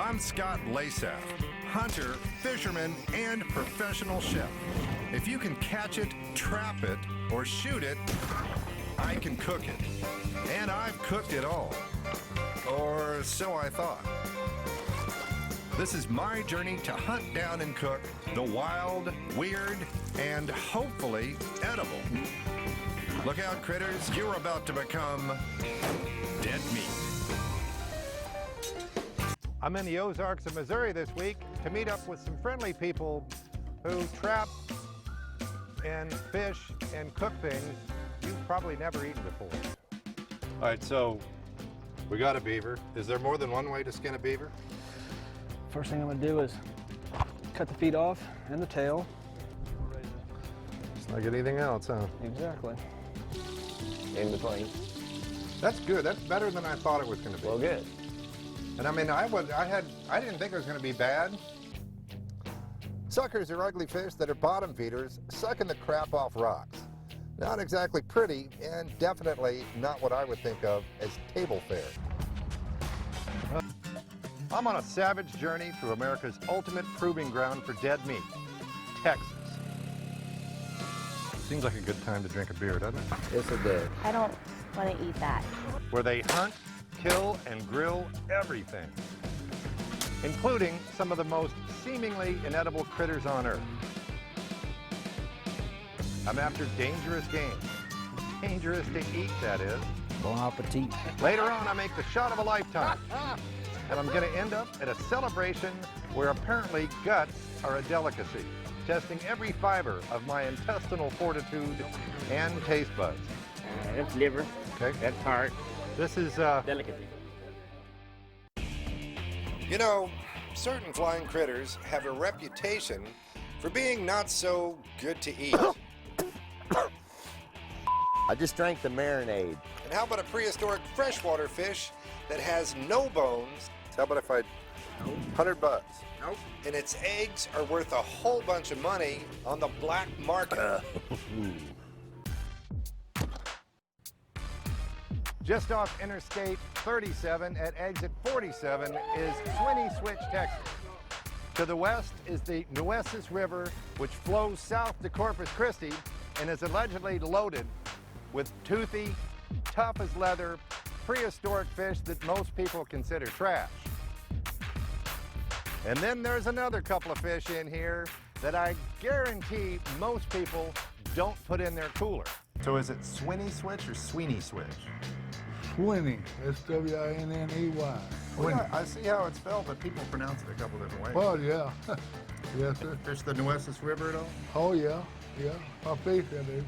I'm Scott Lasaf, hunter, fisherman, and professional chef. If you can catch it, trap it, or shoot it, I can cook it. And I've cooked it all. Or so I thought. This is my journey to hunt down and cook the wild, weird, and hopefully edible. Look out, critters, you're about to become dead meat. I'm in the Ozarks of Missouri this week to meet up with some friendly people who trap and fish and cook things you've probably never eaten before. All right, so we got a beaver. Is there more than one way to skin a beaver? First thing I'm gonna do is cut the feet off and the tail. It's like anything else, huh? Exactly. In between. That's good. That's better than I thought it was going to be. Well, good. And I mean, I didn't think it was going to be bad. Suckers are ugly fish that are bottom feeders, sucking the crap off rocks. Not exactly pretty, and definitely not what I would think of as table fare. I'm on a savage journey through America's ultimate proving ground for dead meat, Texas. Seems like a good time to drink a beer, doesn't it? Yes, it does. I don't want to eat that. Where they hunt, kill, and grill everything, including some of the most seemingly inedible critters on Earth. I'm after dangerous game. Dangerous to eat, that is. Bon appetit. Later on, I make the shot of a lifetime. And I'm going to end up at a celebration where apparently guts are a delicacy, testing every fiber of my intestinal fortitude and taste buds. That's liver. Okay. That's heart. This is Delicacy. You know, certain flying critters have a reputation for being not so good to eat. I just drank the marinade. And how about a prehistoric freshwater fish that has no bones? How about if I... $100 bucks. Nope. And its eggs are worth a whole bunch of money on the black market. just off Interstate 37 at exit 47 is Swinney Switch, Texas. To the west is the Nueces River, which flows south to Corpus Christi and is allegedly loaded with toothy, tough as leather, prehistoric fish that most people consider trash. And then there's another couple of fish in here that I guarantee most people don't put in their cooler. So is it Swinney Switch or Sweeney Switch? Swinney, S-W-I-N-N-E-Y. Well, I see how it's spelled, but people pronounce it a couple different ways. Well, yeah. Yes, sir. Fish the Nueces River at all? Oh, yeah, yeah. I fish, I do.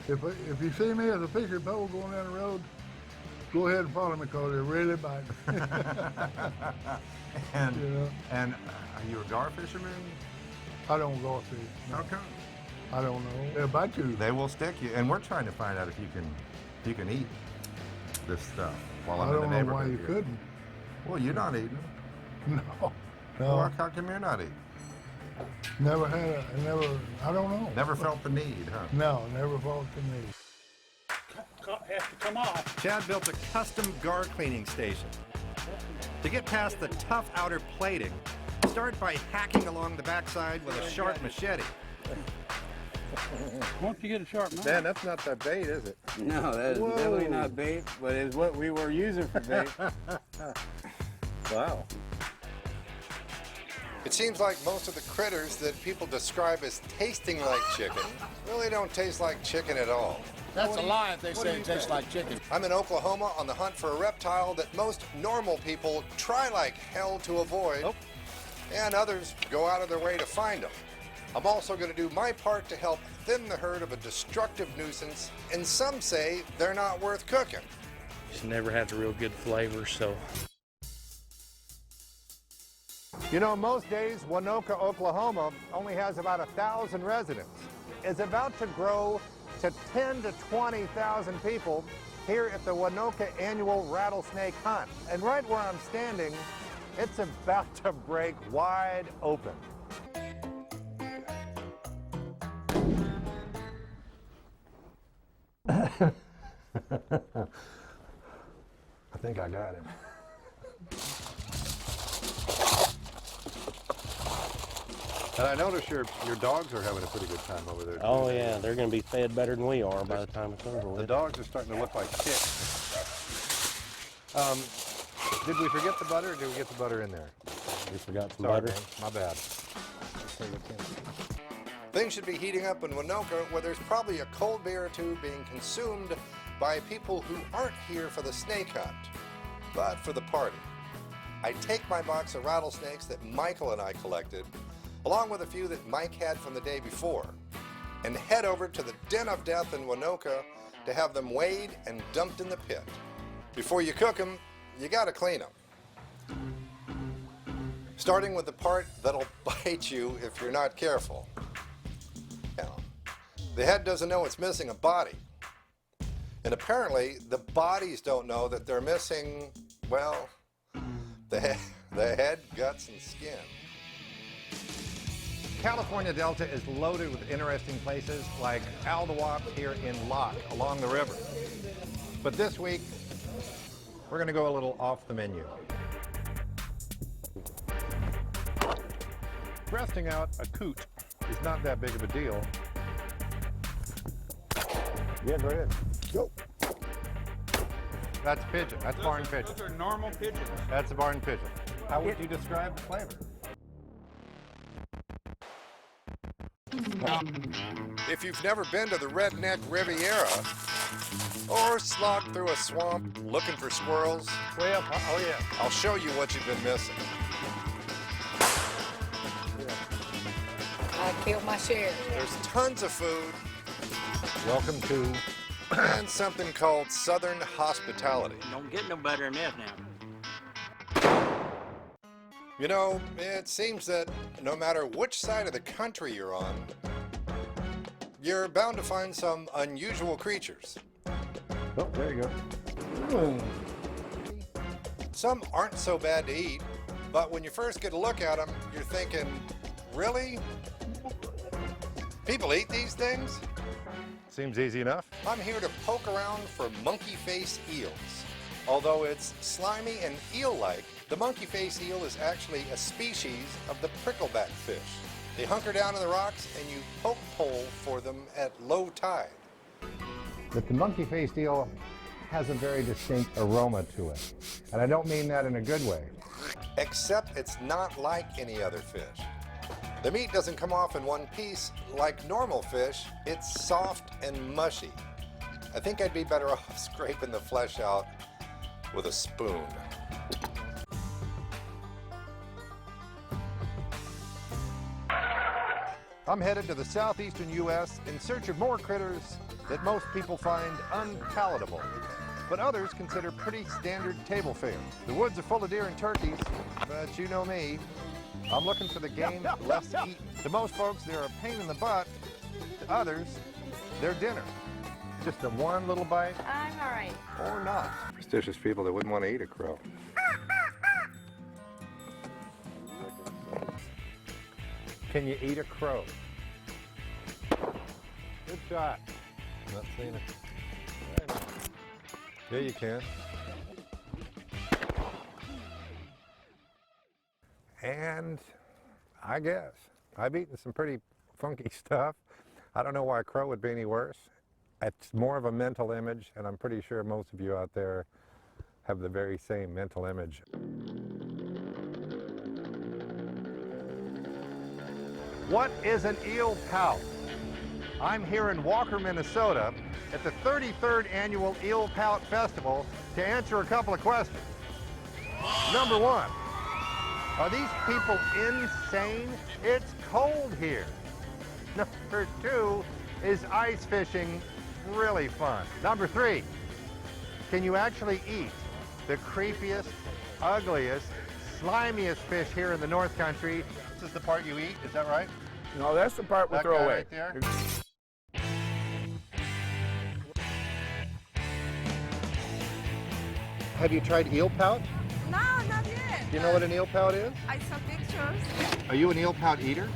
If you see me as a fishing pole going down the road, go ahead and follow me because they're really biting. And, You know? and are you a gar fisherman? I don't go fish. No. How come? I don't know. They'll bite you. They will stick you, and we're trying to find out if you can eat this stuff while I'm I in the don't know neighborhood why you here. couldn't. Well, you're not eating. No, Well, no. how come you're not eating? Never had I don't know. Never felt the need, huh? No, never fought to me. Has to come off. Chad built a custom gar cleaning station. To get past the tough outer plating, start by hacking along the backside with a sharp machete. Once you get a sharp knife. Man, that's not that bait, is it? No, that is definitely not bait, but it's what we were using for bait. Wow. It seems like most of the critters that people describe as tasting like chicken really don't taste like chicken at all. That's a lie if they say it tastes like chicken. I'm in Oklahoma on the hunt for a reptile that most normal people try like hell to avoid, and others go out of their way to find them. I'm also going to do my part to help thin the herd of a destructive nuisance, and some say they're not worth cooking. Just never had a real good flavor, so. You know, most days, Winoka, Oklahoma only has about 1,000 residents. It's about to grow to 10 to 20,000 people here at the Winoka annual rattlesnake hunt. And right where I'm standing, it's about to break wide open. I think I got him. And I notice your dogs are having a pretty good time over there. Oh yeah, they're going to be fed better than we are by the time it's over The with. dogs are starting to look like chicks. Did we forget the butter, or did we get the butter in there? We forgot some Sorry, butter. man. My bad. Things should be heating up in Winoka, where there's probably a cold beer or two being consumed by people who aren't here for the snake hunt, but for the party. I take my box of rattlesnakes that Michael and I collected, along with a few that Mike had from the day before, and head over to the Den of Death in Winoka to have them weighed and dumped in the pit. Before you cook them, you gotta clean them. Starting with the part that'll bite you if you're not careful. Now, the head doesn't know it's missing a body. And apparently, the bodies don't know that they're missing, well, the head, guts, and skin. California Delta is loaded with interesting places like Aldewop here in Locke along the river. But this week, we're going to go a little off the menu. Breasting out a coot is not that big of a deal. Yeah, go ahead. Go. That's pigeon. That's barn pigeon. Those are normal pigeons. That's a barn pigeon. How would you describe the flavor? If you've never been to the Redneck Riviera or slogged through a swamp looking for squirrels, Way up. Oh, yeah. I'll show you what you've been missing. I killed my share. There's tons of food. Welcome to and something called Southern hospitality. Don't get no better than that now. You know, it seems that no matter which side of the country you're on, you're bound to find some unusual creatures. Oh, there you go. Some aren't so bad to eat, but when you first get a look at them, you're thinking, really? People eat these things? Seems easy enough. I'm here to poke around for monkey face eels. Although it's slimy and eel-like, the monkey face eel is actually a species of the prickleback fish. They hunker down in the rocks and you poke pole for them at low tide. But the monkey-faced eel has a very distinct aroma to it. And I don't mean that in a good way. Except it's not like any other fish. The meat doesn't come off in one piece like normal fish. It's soft and mushy. I think I'd be better off scraping the flesh out with a spoon. I'm headed to the southeastern U.S. in search of more critters that most people find unpalatable, but others consider pretty standard table fare. The woods are full of deer and turkeys, but you know me. I'm looking for the game less eaten. To most folks, they're a pain in the butt. To others, they're dinner. Just a one little bite, I'm all right. or not. Superstitious people that wouldn't want to eat a crow. Can you eat a crow? Good shot. Not seeing it. Yeah, you can. And I guess I've eaten some pretty funky stuff. I don't know why a crow would be any worse. It's more of a mental image, and I'm pretty sure most of you out there have the very same mental image. What is an eel pout? I'm here in Walker, Minnesota at the 33rd Annual Eel Pout Festival to answer a couple of questions. Number one, are these people insane? It's cold here. Number two, is ice fishing really fun? Number three, can you actually eat the creepiest, ugliest, slimiest fish here in the North Country? This is the part you eat, is that right? No, that's the part we That throw guy away. right there? Have you tried eel pout? No, not yet. Do you know what an eel pout is? I saw pictures. Are you an eel pout eater?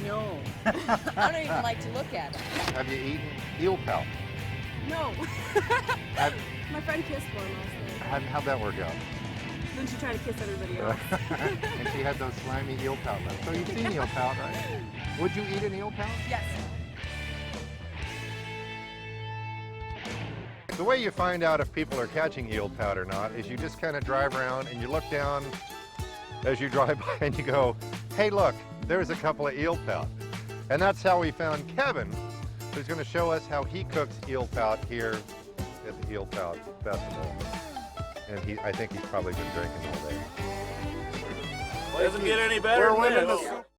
No. I don't even like to look at it. Have you eaten eel pout? No. Have, My friend kissed one last night. how'd that work out? Then she tried to kiss everybody else. And she had those slimy eel pout lips. So you've seen eel pout, right? Would you eat an eel pout? Yes. The way you find out if people are catching eel pout or not is you just kind of drive around and you look down as you drive by and you go, hey look, there's a couple of eel pout. And that's how we found Kevin, who's going to show us how he cooks eel pout here at the Eel Pout Festival. And I think he's probably been drinking all day. Doesn't get any better than this.